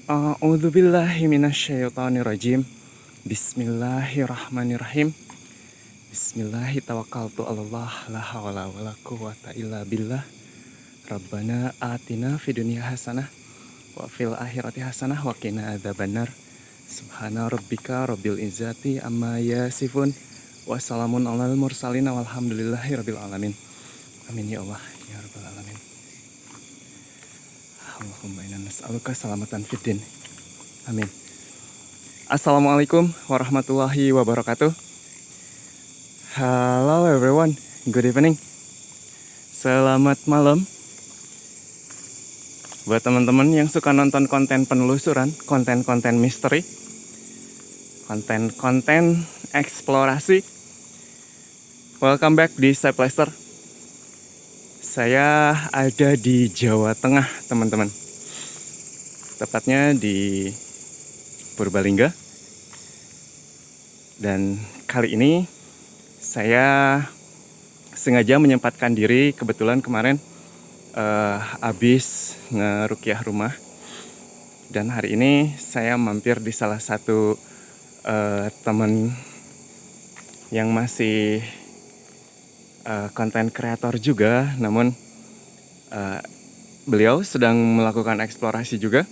A'udzubillahi minasyaitonirrajim. Bismillahirrahmanirrahim. Bismillahi tawakkaltu 'alallah la haula wala quwwata illa billah. Rabbana atina fid dunya hasanah wa fil akhirati hasanah wa qina adzabannar. Subhana rabbika rabbil izzati amma yasifun wa salamun alal mursalin walhamdulillahi rabbil alamin. Amin ya Allah ya rabbal alamin. Allahumma inna nas'aluka salamatan fid din. Amin. Assalamualaikum warahmatullahi wabarakatuh. Hello everyone, good evening. Selamat malam. Buat teman-teman yang suka nonton konten penelusuran, konten-konten misteri, konten-konten eksplorasi, welcome back di Seplayster. Saya ada di Jawa Tengah, teman-teman. Tepatnya di Purbalingga. Dan kali ini saya sengaja menyempatkan diri, kebetulan kemarin habis ngerukyah rumah. Dan hari ini saya mampir di salah satu teman yang masih konten kreator juga, namun beliau sedang melakukan eksplorasi juga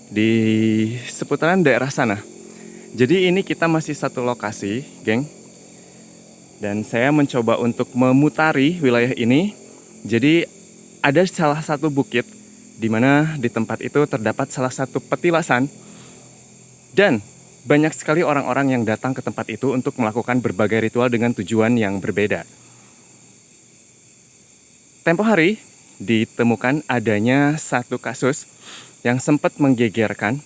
di seputaran daerah sana. Jadi ini kita masih satu lokasi, geng. Dan saya mencoba untuk memutari wilayah ini. Jadi ada salah satu bukit di mana di tempat itu terdapat salah satu petilasan. Dan banyak sekali orang-orang yang datang ke tempat itu untuk melakukan berbagai ritual dengan tujuan yang berbeda. Tempo hari ditemukan adanya satu kasus yang sempat menggegerkan.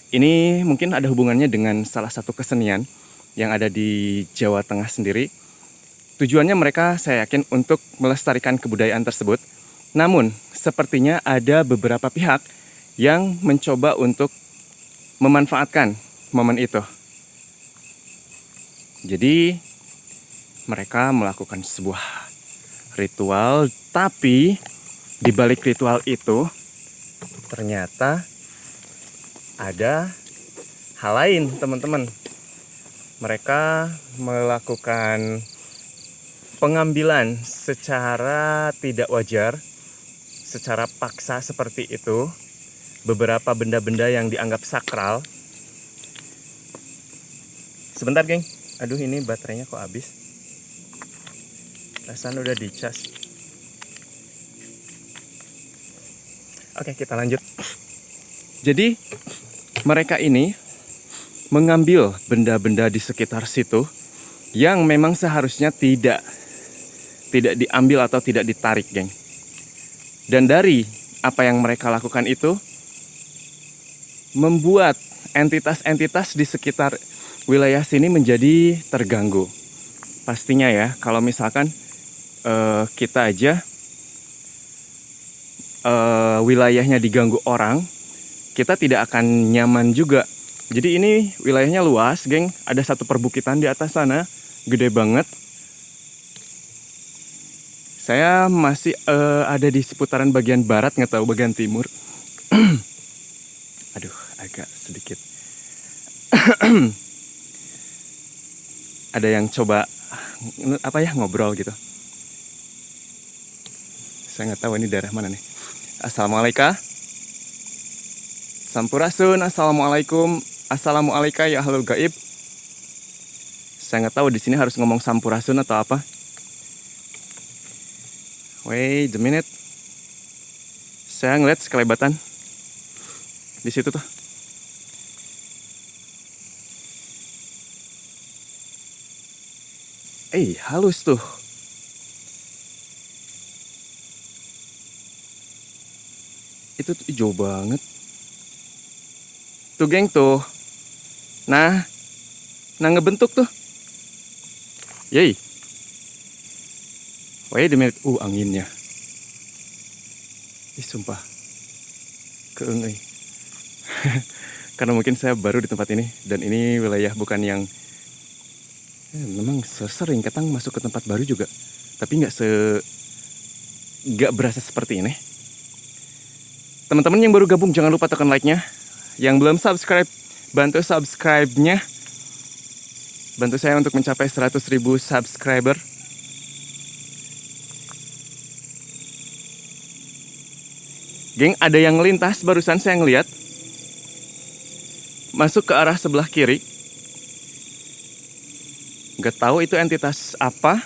Ini mungkin ada hubungannya dengan salah satu kesenian yang ada di Jawa Tengah sendiri. Tujuannya mereka, saya yakin, untuk melestarikan kebudayaan tersebut. Namun, sepertinya ada beberapa pihak yang mencoba untuk memanfaatkan momen itu. Jadi, mereka melakukan sebuah ritual, tapi di balik ritual itu ternyata ada hal lain, teman-teman. Mereka melakukan pengambilan secara tidak wajar, secara paksa seperti itu, beberapa benda-benda yang dianggap sakral. Sebentar, geng. Aduh, ini baterainya kok habis. Perasaan udah dicas. Oke, kita lanjut. Jadi mereka ini mengambil benda-benda di sekitar situ yang memang seharusnya tidak diambil atau tidak ditarik, geng. Dan dari apa yang mereka lakukan itu membuat entitas-entitas di sekitar wilayah sini menjadi terganggu. Pastinya ya, kalau misalkan kita aja wilayahnya diganggu orang, kita tidak akan nyaman juga. Jadi ini wilayahnya luas, geng. Ada satu perbukitan di atas sana, gede banget. Saya masih ada di seputaran bagian barat, nggak tahu bagian timur. Aduh, agak sedikit. Ada yang coba ngobrol gitu. Saya nggak tahu ini daerah mana nih. Assalamualaikum. Sampurasun. Assalamualaikum. Assalamualaikum ya ahlul gaib. Saya nggak tahu di sini harus ngomong sampurasun atau apa. Wait a minute. Saya ngeliat sekelebatan di situ tuh. Halus tuh. Itu tuh jauh banget. Tuh, geng, tuh. Nah ngebentuk tuh. Yey. Wait a minute. Anginnya. Sumpah. Keeng. Karena mungkin saya baru di tempat ini. Dan ini wilayah bukan yang memang sering ketang masuk ke tempat baru juga. Tapi nggak berasa seperti ini. Teman-teman yang baru gabung jangan lupa tekan like-nya. Yang belum subscribe, bantu subscribe-nya. Bantu saya untuk mencapai 100.000 subscriber. Geng, ada yang melintas barusan saya ngeliat. Masuk ke arah sebelah kiri. Gak tahu itu entitas apa,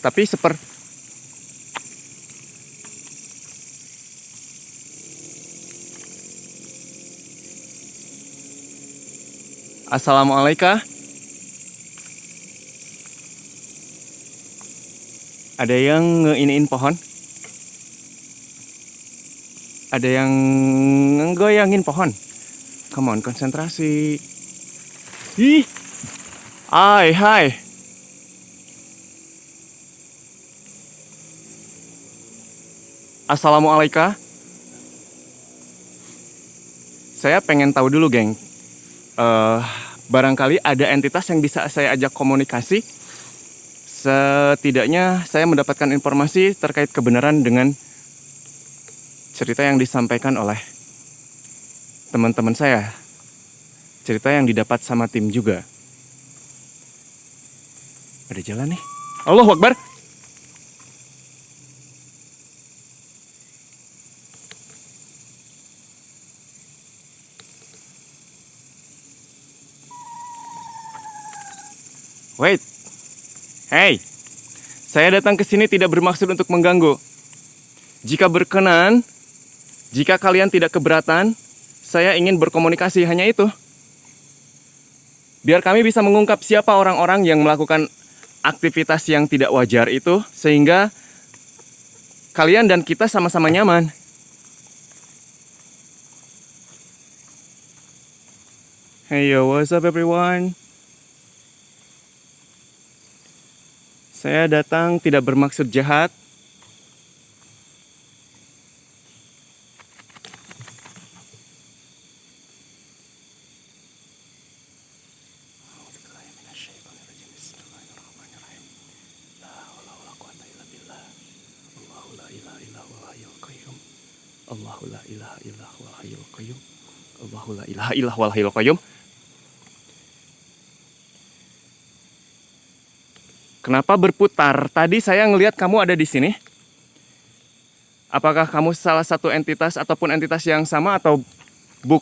tapi Assalamualaikum. Ada yang ngeiniin pohon. Ada yang nggoyangin pohon. Come on, konsentrasi. Ih. Hai. Assalamualaikum. Saya pengen tahu dulu, geng. Barangkali ada entitas yang bisa saya ajak komunikasi. Setidaknya saya mendapatkan informasi terkait kebenaran dengan cerita yang disampaikan oleh teman-teman saya. Cerita yang didapat sama tim juga. Ada jalan nih. Allahu Akbar. Wait. Hey. Saya datang ke sini tidak bermaksud untuk mengganggu. Jika berkenan, jika kalian tidak keberatan, saya ingin berkomunikasi, hanya itu. Biar kami bisa mengungkap siapa orang-orang yang melakukan aktivitas yang tidak wajar itu, sehingga kalian dan kita sama-sama nyaman. Hey yo, what's up everyone? Saya datang tidak bermaksud jahat. Allahu la ilaha illallah wal hayyul qayyum. Allahu la ilaha illallah wal hayyul qayyum. Kenapa berputar? Tadi saya ngelihat kamu ada di sini. Apakah kamu salah satu entitas ataupun entitas yang sama atau buk?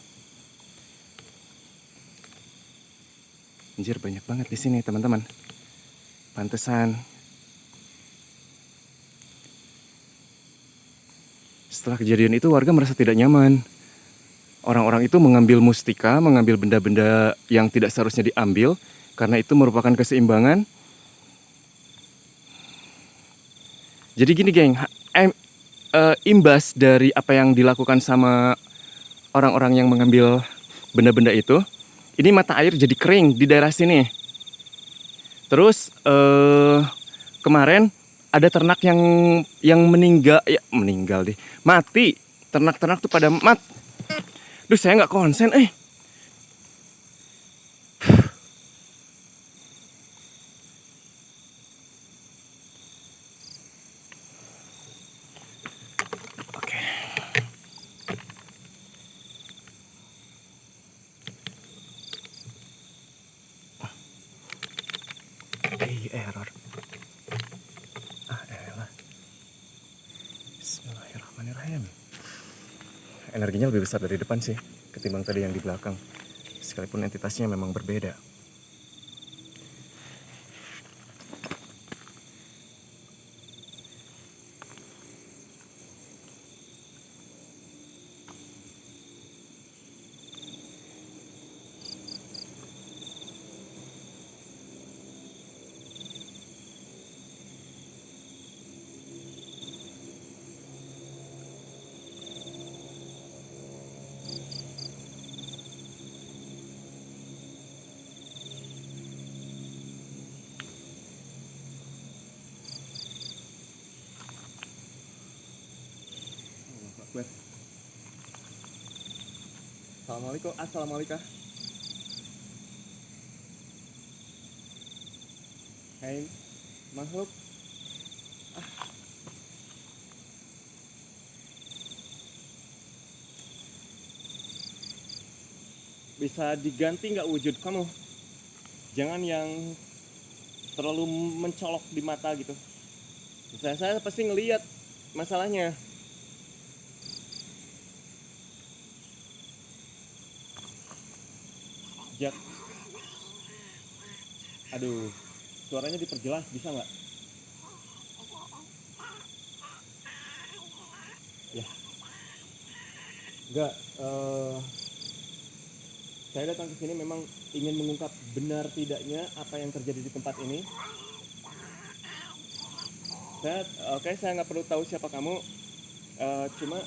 Anjir, banyak banget di sini, teman-teman. Pantesan. Setelah kejadian itu warga merasa tidak nyaman. Orang-orang itu mengambil mustika, mengambil benda-benda yang tidak seharusnya diambil, karena itu merupakan keseimbangan. Jadi gini, geng, imbas dari apa yang dilakukan sama orang-orang yang mengambil benda-benda itu, ini mata air jadi kering di daerah sini. Terus kemarin ada ternak yang meninggal deh, mati. Ternak-ternak tuh pada Duh, saya nggak konsen, Oke. Error. Elah. Bismillahirrahmanirrahim. Energinya lebih besar dari depan sih ketimbang tadi yang di belakang. Sekalipun entitasnya memang berbeda. Assalamualaikum. Assalamualaikum. Hai, makhluk. bisa diganti nggak wujud kamu. Jangan yang terlalu mencolok di mata gitu. Saya pasti ngelihat masalahnya. Jak. Aduh, suaranya diperjelas bisa nggak? Ya. Enggak. Saya datang ke sini memang ingin mengungkap benar tidaknya apa yang terjadi di tempat ini. Saya nggak perlu tahu siapa kamu. Cuma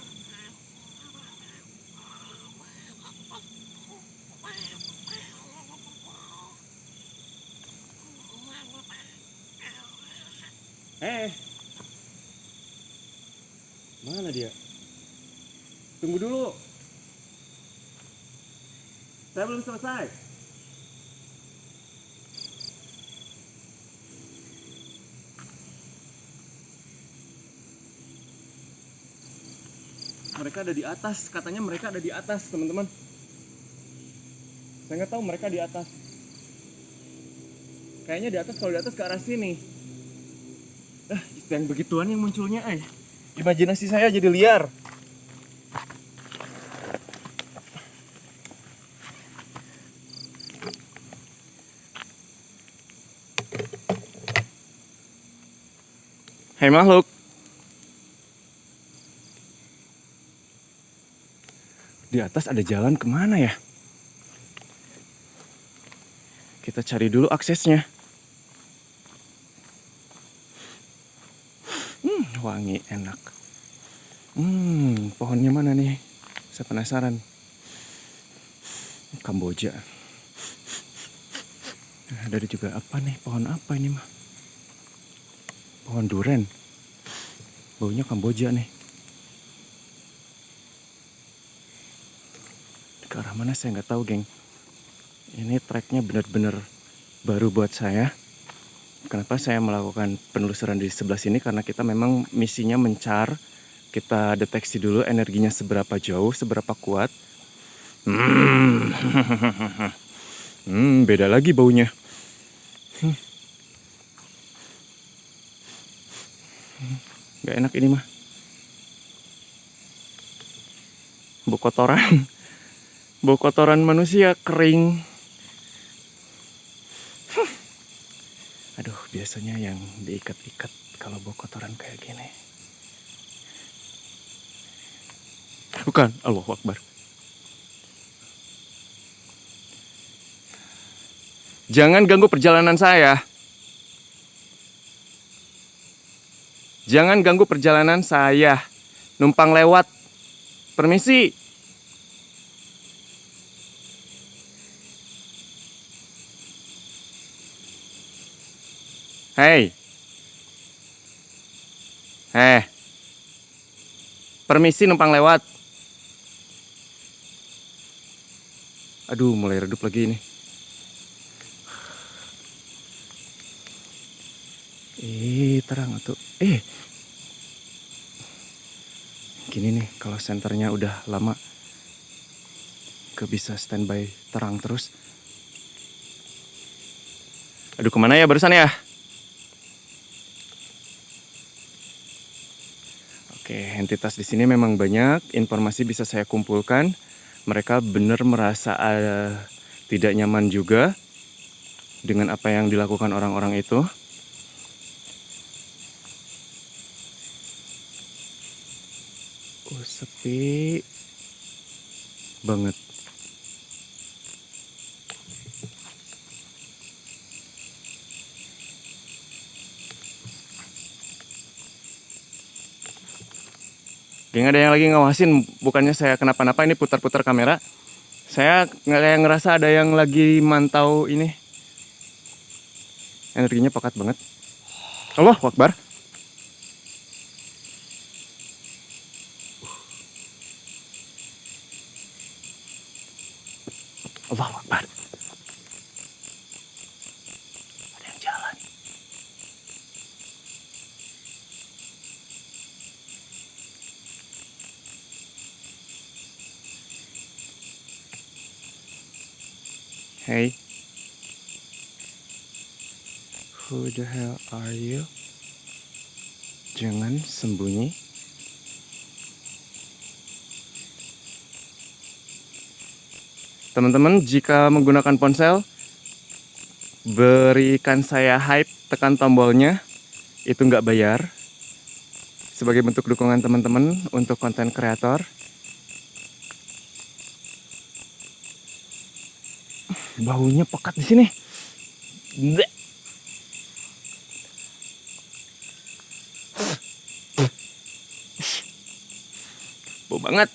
mana dia? Tunggu dulu. Saya belum selesai. Mereka ada di atas. Katanya mereka ada di atas, teman-teman. Saya nggak tahu mereka di atas. Kayaknya di atas, kalau di atas ke arah sini. Yang begituan yang munculnya, imajinasi saya jadi liar. Hei makhluk. Di atas ada jalan kemana ya? Kita cari dulu aksesnya. Wangi, enak. Pohonnya mana nih? Saya penasaran. Kamboja. Ada juga apa nih? Pohon apa ini mah? Pohon duren. Baunya Kamboja nih. Ke arah mana saya nggak tahu, geng. Ini treknya benar-benar baru buat saya. Kenapa saya melakukan penelusuran di sebelah sini? Karena kita memang misinya mencar. Kita deteksi dulu energinya seberapa jauh, seberapa kuat. Beda lagi baunya. Gak enak ini mah. Bau kotoran. Bau kotoran manusia kering. Aduh, biasanya yang diikat-ikat kalau bau kotoran kayak gini. Bukan, Allahu Akbar. Jangan ganggu perjalanan saya. Jangan ganggu perjalanan saya. Numpang lewat. Permisi. Hei. Permisi numpang lewat. Aduh, mulai redup lagi ini. Terang tuh. Gini nih, kalau senternya udah lama bisa standby terang terus. Aduh, kemana ya barusan ya? Oke, entitas di sini memang banyak. Informasi bisa saya kumpulkan. Mereka benar merasa tidak nyaman juga dengan apa yang dilakukan orang-orang itu. Sepi banget. Geng, ada yang lagi ngawasin, bukannya saya kenapa-napa, ini putar-putar kamera. Saya kayak ngerasa ada yang lagi mantau ini. Energinya pekat banget. Allahu Akbar. Allahu Akbar. Ada yang jalan. Hey, who the hell are you? Jangan sembunyi. Teman-teman, jika menggunakan ponsel, berikan saya hype, tekan tombolnya. Itu nggak bayar. Sebagai bentuk dukungan teman-teman untuk konten kreator. Baunya pekat di sini. Bleh. Bau banget.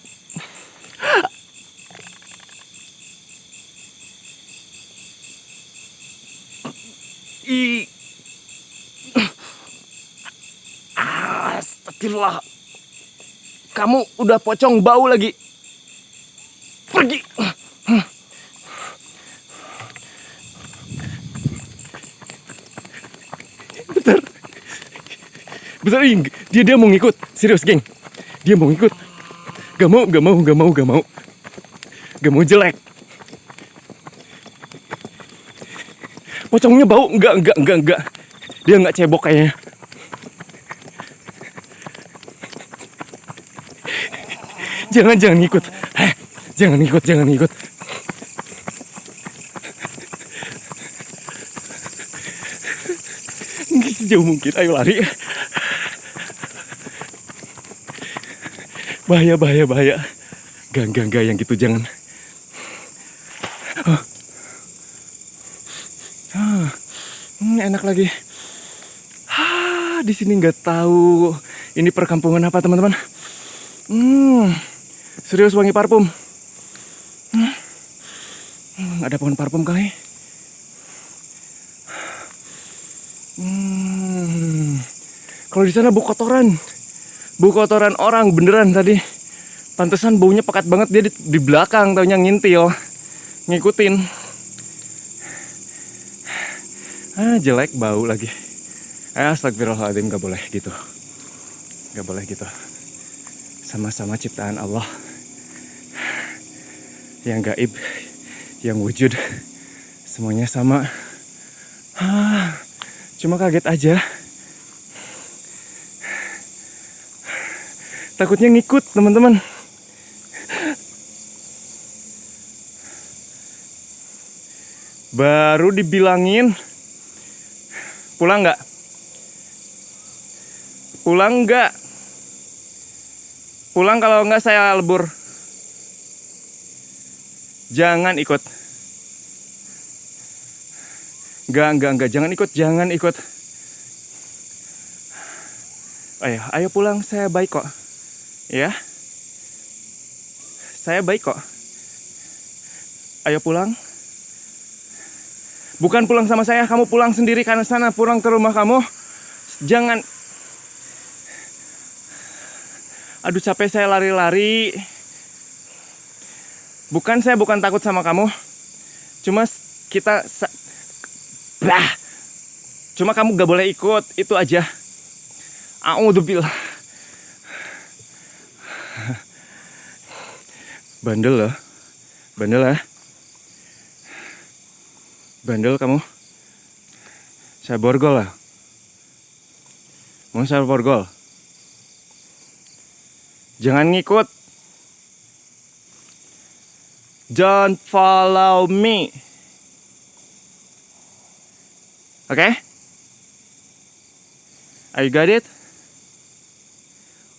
Astagfirullah. Kamu udah pocong bau lagi. Pergi. Bentar. Bentar, dia mau ngikut. Serius, geng. Dia mau ngikut. Gak mau. Gak mau, jelek. Pocongnya bau. Enggak. Dia nggak cebok kayaknya. Jangan ngikut. Jangan ngikut. Sejauh mungkin, ayo lari. Bahaya. Gak yang gitu, jangan. Enak lagi. Di sini nggak tahu ini perkampungan apa, teman-teman. Serius wangi parfum. Ada pohon parfum kali. Kalau di sana bau kotoran orang beneran tadi. Pantesan baunya pekat banget, dia di belakang taunya ngintil, ngikutin. Jelek, bau lagi. Astagfirullahaladzim, gak boleh gitu. Sama-sama ciptaan Allah yang gaib, yang wujud, semuanya sama. Cuma kaget aja. Takutnya ngikut, teman-teman. Baru dibilangin pulang nggak? Pulang, kalau nggak saya lebur. Jangan ikut. Enggak, jangan ikut. Ayo pulang, saya baik kok. Ya. Saya baik kok. Ayo pulang. Bukan pulang sama saya, kamu pulang sendiri karena sana, pulang ke rumah kamu. Jangan. Aduh, capek saya lari-lari. Saya bukan takut sama kamu. Cuma Cuma kamu gak boleh ikut, itu aja. A'udzubillah. Bandel ya. Bandel kamu. Saya borgol lah. Mau saya borgol. Jangan ngikut. Don't follow me. Oke? I got it?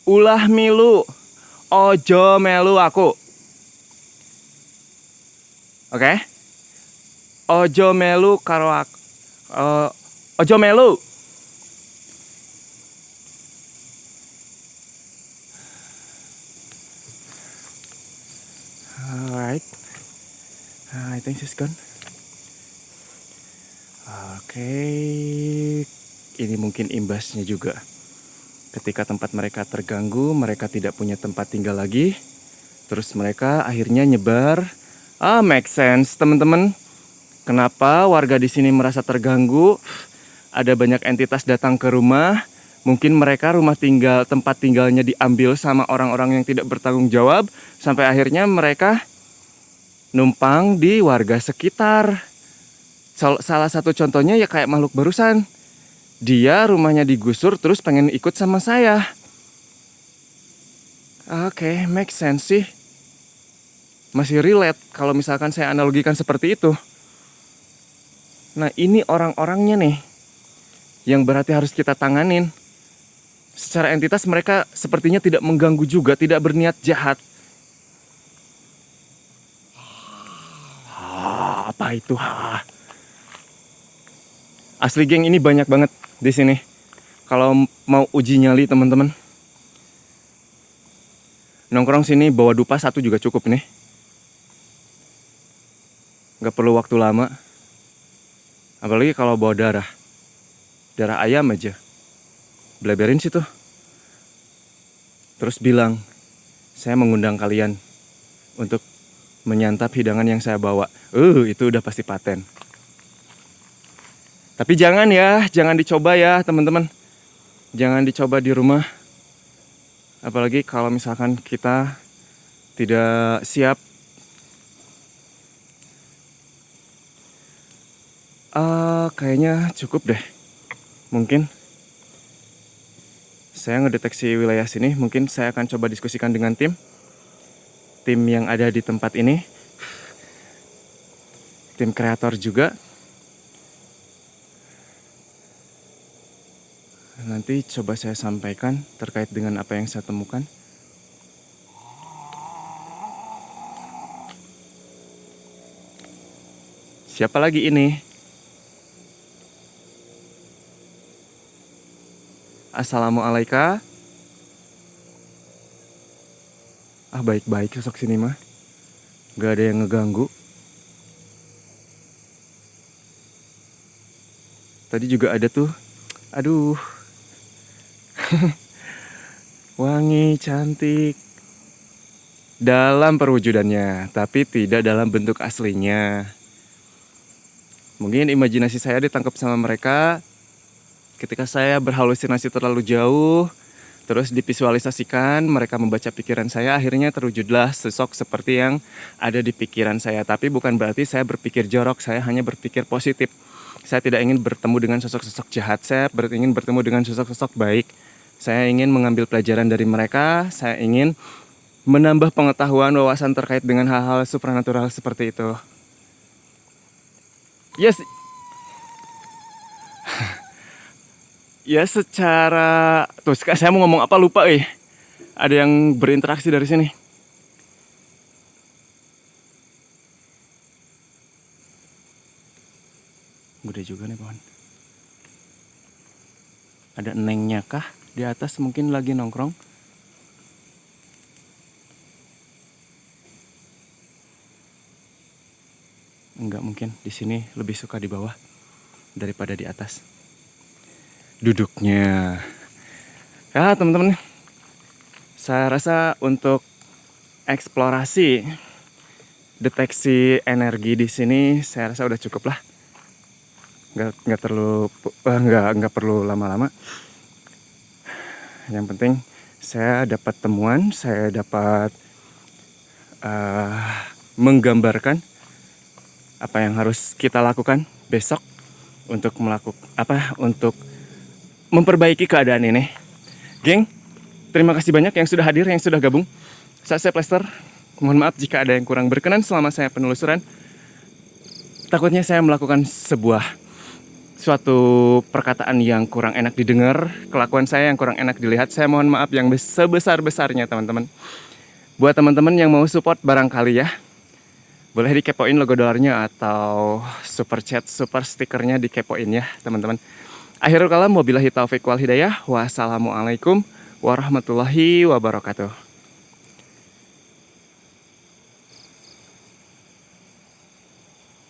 Ulah milu. Ojo melu aku. Oke? Ojo melu karo aku. Ojo melu. Alright. I think she's gone. Oke. Ini mungkin imbasnya juga. Ketika tempat mereka terganggu, mereka tidak punya tempat tinggal lagi. Terus mereka akhirnya nyebar. Make sense, teman-teman. Kenapa warga di sini merasa terganggu? Ada banyak entitas datang ke rumah. Mungkin mereka tempat tinggalnya diambil sama orang-orang yang tidak bertanggung jawab. Sampai akhirnya mereka numpang di warga sekitar. Salah satu contohnya ya kayak makhluk barusan. Dia rumahnya digusur terus pengen ikut sama saya. Oke, make sense sih. Masih relate kalau misalkan saya analogikan seperti itu. Nah, ini orang-orangnya nih yang berarti harus kita tanganin. Secara entitas mereka sepertinya tidak mengganggu juga, tidak berniat jahat. Apa itu? Asli geng, ini banyak banget di sini. Kalau mau uji nyali teman-teman, nongkrong sini bawa dupa satu juga cukup nih. Gak perlu waktu lama. Apalagi kalau bawa darah ayam aja, bleberin situ. Terus bilang, saya mengundang kalian untuk menyantap hidangan yang saya bawa. Itu udah pasti paten. Tapi jangan dicoba ya teman-teman. Jangan dicoba di rumah. Apalagi kalau misalkan kita tidak siap. Kayaknya cukup deh. Mungkin saya ngedeteksi wilayah sini. Mungkin saya akan coba diskusikan dengan tim yang ada di tempat ini. Tim kreator juga. Nanti coba saya sampaikan terkait dengan apa yang saya temukan. Siapa lagi ini? Assalamualaikum. Baik-baik sosok sini mah. Gak ada yang ngeganggu. Tadi juga ada tuh. Aduh. Wangi, cantik. Dalam perwujudannya, tapi tidak dalam bentuk aslinya. Mungkin imajinasi saya ditangkap sama mereka ketika saya berhalusinasi terlalu jauh, terus divisualisasikan, mereka membaca pikiran saya, akhirnya terwujudlah sosok seperti yang ada di pikiran saya. Tapi bukan berarti saya berpikir jorok, saya hanya berpikir positif. Saya tidak ingin bertemu dengan sosok-sosok jahat, saya ingin bertemu dengan sosok-sosok baik. Saya ingin mengambil pelajaran dari mereka, saya ingin menambah pengetahuan, wawasan terkait dengan hal-hal supranatural seperti itu. Yes. Ya secara... Tuh saya mau ngomong apa lupa Ada yang berinteraksi dari sini. Gede juga nih pohon. Ada nengnya kah di atas, mungkin lagi nongkrong. Enggak, mungkin di sini lebih suka di bawah daripada di atas duduknya. Ya teman-teman, saya rasa untuk eksplorasi deteksi energi di sini saya rasa udah cukup lah. Nggak perlu lama-lama. Yang penting saya dapat temuan, saya dapat menggambarkan apa yang harus kita lakukan besok untuk untuk memperbaiki keadaan ini. Geng, terima kasih banyak yang sudah hadir, yang sudah gabung. Saya Lester. Mohon maaf jika ada yang kurang berkenan selama saya penelusuran. Takutnya saya melakukan suatu perkataan yang kurang enak didengar, kelakuan saya yang kurang enak dilihat. Saya mohon maaf yang sebesar-besarnya teman-teman. Buat teman-teman yang mau support barangkali ya, boleh dikepoin logo dolarnya atau super chat, super stikernya dikepoin ya teman-teman. Akhirul kalam, wabillahi taufiq wal hidayah. Wassalamualaikum warahmatullahi wabarakatuh.